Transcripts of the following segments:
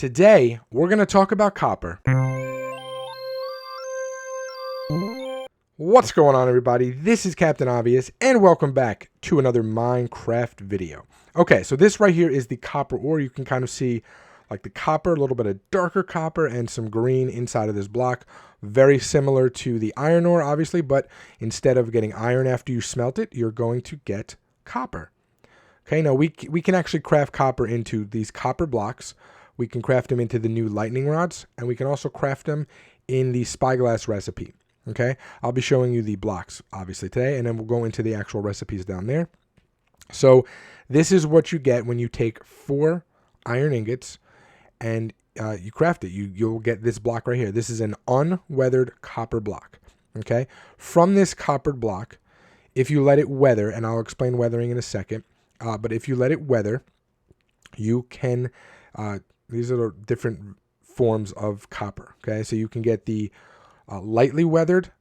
Today, we're going to talk about copper. What's going on, everybody? This is Captain Obvious, and welcome back to another Minecraft video. Okay, so this right here is the copper ore. You can kind of see like the copper, a little bit of darker copper, and some green inside of this block. Very similar to the iron ore, obviously, but instead of getting iron after you smelt it, you're going to get copper. Okay, now we can actually craft copper into these copper blocks. We can craft them into the new lightning rods, and we can also craft them in the spyglass recipe. Okay, I'll be showing you the blocks, obviously, today, and then we'll go into the actual recipes down there. So this is what you get when you take 4 iron ingots and you craft it. You'll get this block right here. This is an unweathered copper block. Okay, from this coppered block, if you let it weather, and I'll explain weathering in a second, but if you let it weather, you can, these are different forms of copper. Okay, so you can get the lightly weathered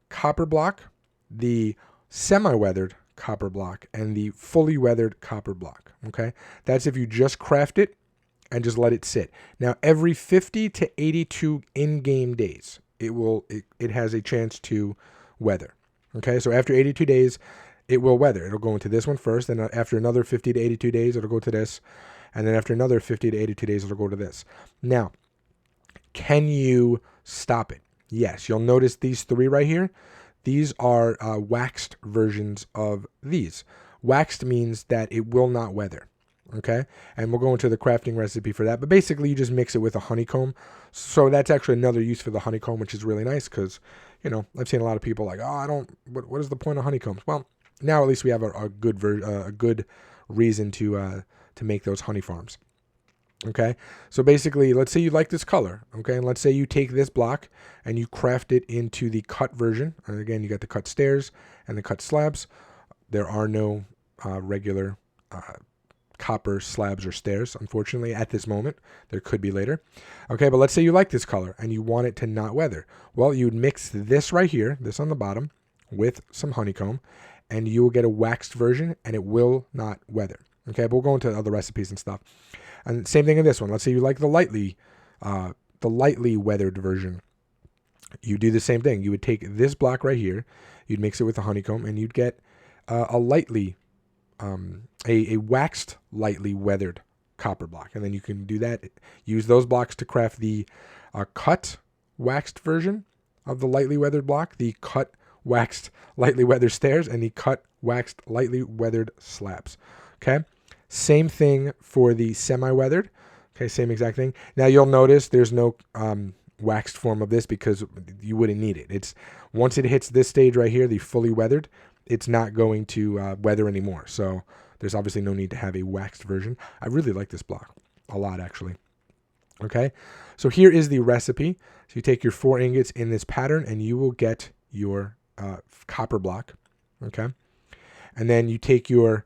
copper block, the semi-weathered copper block, and the fully weathered copper block. Okay, that's if you just craft it and just let it sit. Now, every 50 to 82 in-game days, it has a chance to weather. Okay, so after 82 days, it will weather. It'll go into this one first, and after another 50 to 82 days, it'll go to this, and then after another 50 to 82 days, it'll go to this. Now, can you stop it? Yes, you'll notice these 3 right here. These are waxed versions of these. Waxed means that it will not weather, okay? And we'll go into the crafting recipe for that. But basically, you just mix it with a honeycomb. So that's actually another use for the honeycomb, which is really nice because, you know, I've seen a lot of people like, oh, what is the point of honeycombs? Well, now at least we have a good reason to make those honey farms. Okay, so basically, let's say you like this color, okay, and let's say you take this block and you craft it into the cut version. And again, you got the cut stairs and the cut slabs. There are no regular copper slabs or stairs, unfortunately, at this moment. There could be later. Okay, but let's say you like this color and you want it to not weather. Well, you would mix this right here, this on the bottom, with some honeycomb, and you will get a waxed version, and it will not weather. Okay, but we'll go into other recipes and stuff. And same thing in this one. Let's say you like the lightly weathered version. You do the same thing. You would take this block right here, you'd mix it with the honeycomb, and you'd get a waxed lightly weathered copper block. And then you can do that. Use those blocks to craft the cut waxed version of the lightly weathered block, the cut waxed lightly weathered stairs, and the cut waxed lightly weathered slabs. Okay. Same thing for the semi-weathered. Okay, same exact thing. Now you'll notice there's no waxed form of this because you wouldn't need it. It's once it hits this stage right here, the fully weathered, it's not going to weather anymore. So there's obviously no need to have a waxed version. I really like this block a lot, actually. Okay, so here is the recipe. So you take your 4 ingots in this pattern, and you will get your copper block. Okay, and then you take your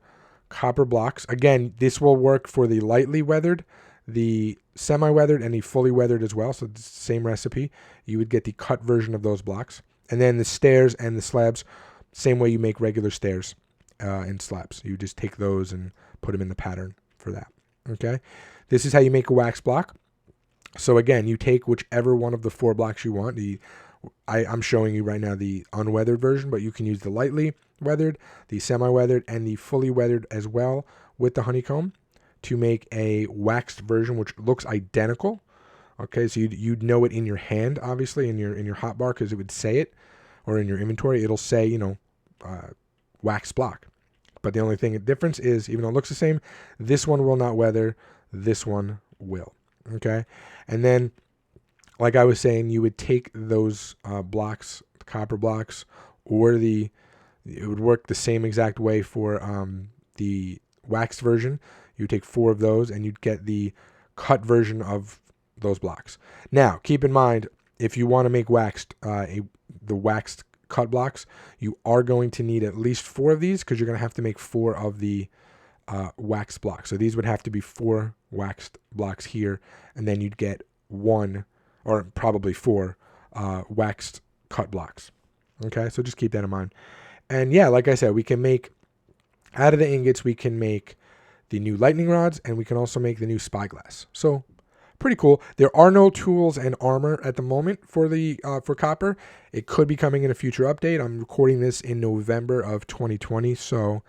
copper blocks. Again, this will work for the lightly weathered, the semi-weathered, and the fully weathered as well. So it's the same recipe. You would get the cut version of those blocks. And then the stairs and the slabs, same way you make regular stairs and slabs. You just take those and put them in the pattern for that. Okay. This is how you make a wax block. So again, you take whichever one of the 4 blocks you want. I'm showing you right now the unweathered version, but you can use the lightly weathered, the semi-weathered, and the fully weathered as well with the honeycomb to make a waxed version, which looks identical. Okay, so you'd know it in your hand, obviously, in your hotbar, because it would say it, or in your inventory, it'll say, you know, wax block. But the only difference is, even though it looks the same, this one will not weather, this one will. Okay, and then, like I was saying, you would take those blocks, the copper blocks, or it would work the same exact way for the waxed version. You would take 4 of those, and you'd get the cut version of those blocks. Now, keep in mind, if you want to make waxed, the waxed cut blocks, you are going to need at least 4 of these, because you're going to have to make 4 of the waxed blocks. So these would have to be 4 waxed blocks here, and then you'd get 1, or probably 4 waxed cut blocks. Okay, so just keep that in mind. And yeah, like I said, we can make, out of the ingots, we can make the new lightning rods, and we can also make the new spyglass. So pretty cool. There are no tools and armor at the moment for the for copper. It could be coming in a future update. I'm recording this in November of 2020, so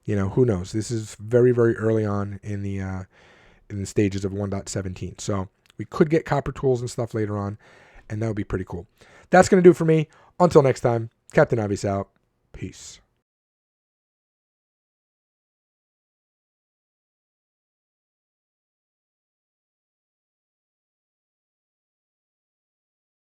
who knows? This is very, very early on in the stages of 1.17. So we could get copper tools and stuff later on, and that would be pretty cool. That's going to do it for me. Until next time, Captain Obvious out. Peace.